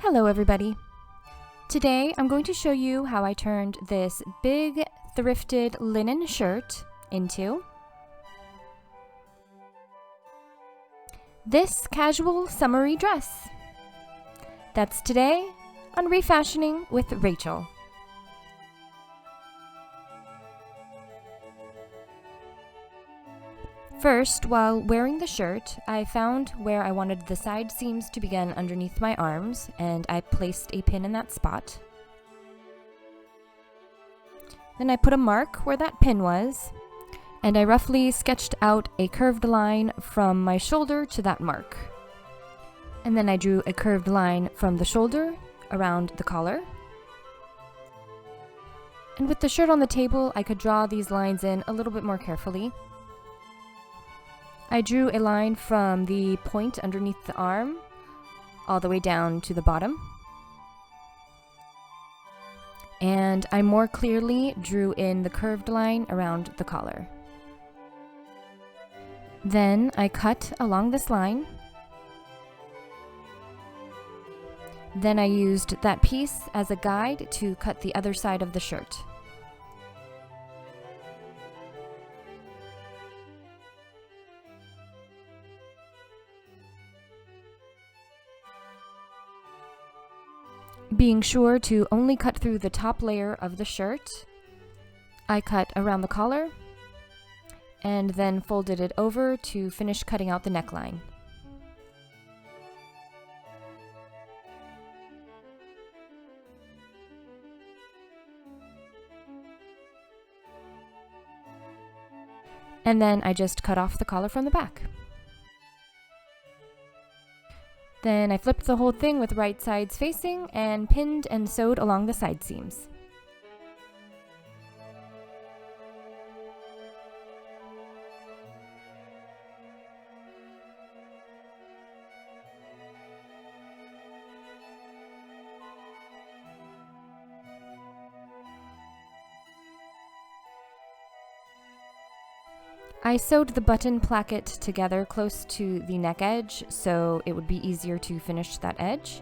Hello everybody. Today I'm going to show you how I turned this big thrifted linen shirt into this casual summery dress. That's today on Refashioning with Rachel. First, while wearing the shirt, I found where I wanted the side seams to begin underneath my arms, and I placed a pin in that spot. Then I put a mark where that pin was, and I roughly sketched out a curved line from my shoulder to that mark. And then I drew a curved line from the shoulder around the collar. And with the shirt on the table, I could draw these lines in a little bit more carefully. I drew a line from the point underneath the arm all the way down to the bottom. And I more clearly drew in the curved line around the collar. Then I cut along this line. Then I used that piece as a guide to cut the other side of the shirt. Being sure to only cut through the top layer of the shirt, I cut around the collar and then folded it over to finish cutting out the neckline. And then I just cut off the collar from the back. Then I flipped the whole thing with right sides facing and pinned and sewed along the side seams. I sewed the button placket together close to the neck edge so it would be easier to finish that edge.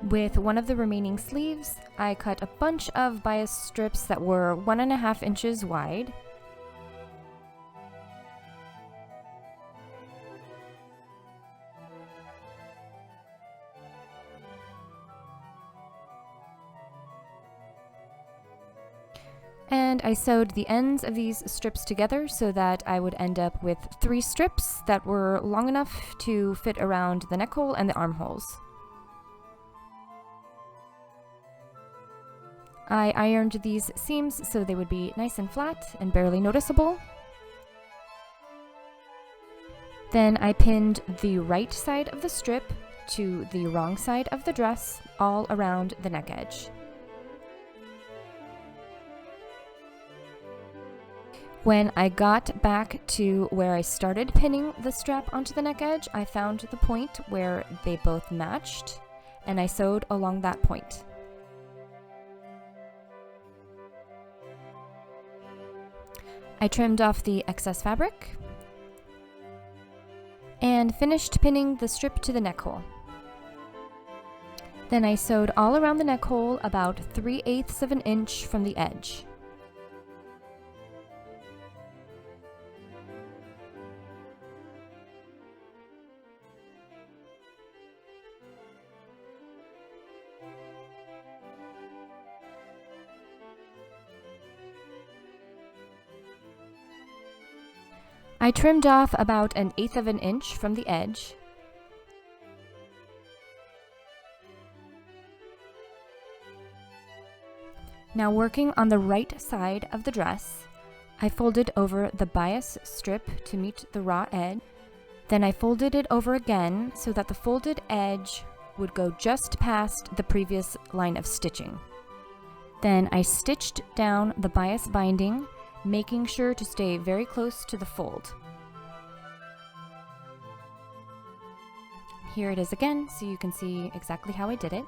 With one of the remaining sleeves, I cut a bunch of bias strips that were 1.5 inches wide. And I sewed the ends of these strips together so that I would end up with 3 strips that were long enough to fit around the neck hole and the armholes. I ironed these seams so they would be nice and flat and barely noticeable. Then I pinned the right side of the strip to the wrong side of the dress all around the neck edge. When I got back to where I started pinning the strap onto the neck edge, I found the point where they both matched, and I sewed along that point. I trimmed off the excess fabric and finished pinning the strip to the neck hole. Then I sewed all around the neck hole about 3/8 of an inch from the edge. I trimmed off about 1/8 of an inch from the edge. Now working on the right side of the dress, I folded over the bias strip to meet the raw edge. Then I folded it over again so that the folded edge would go just past the previous line of stitching. Then I stitched down the bias binding, making sure to stay very close to the fold. Here it is again, so you can see exactly how I did it.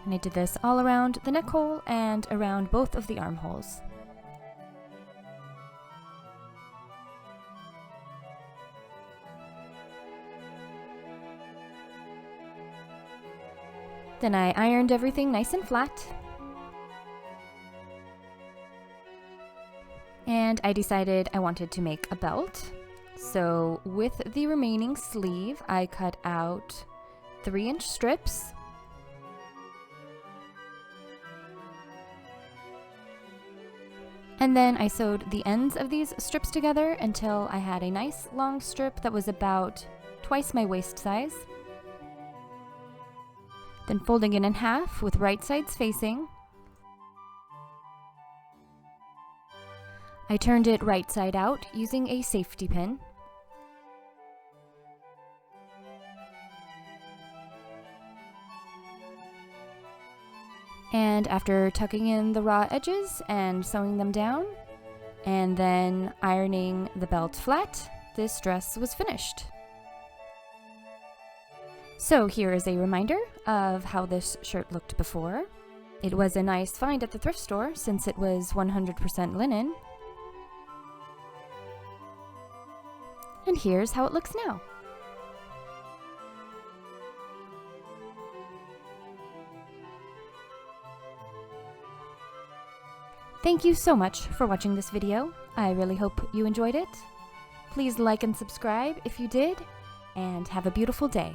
And I did this all around the neck hole and around both of the armholes. Then I ironed everything nice and flat. And I decided I wanted to make a belt. So with the remaining sleeve, I cut out 3-inch strips. And then I sewed the ends of these strips together until I had a nice long strip that was about twice my waist size. Then folding it in half with right sides facing, I turned it right side out using a safety pin. And after tucking in the raw edges and sewing them down, and then ironing the belt flat, this dress was finished. So here is a reminder of how this shirt looked before. It was a nice find at the thrift store since it was 100% linen. And here's how it looks now. Thank you so much for watching this video. I really hope you enjoyed it. Please like and subscribe if you did, and have a beautiful day.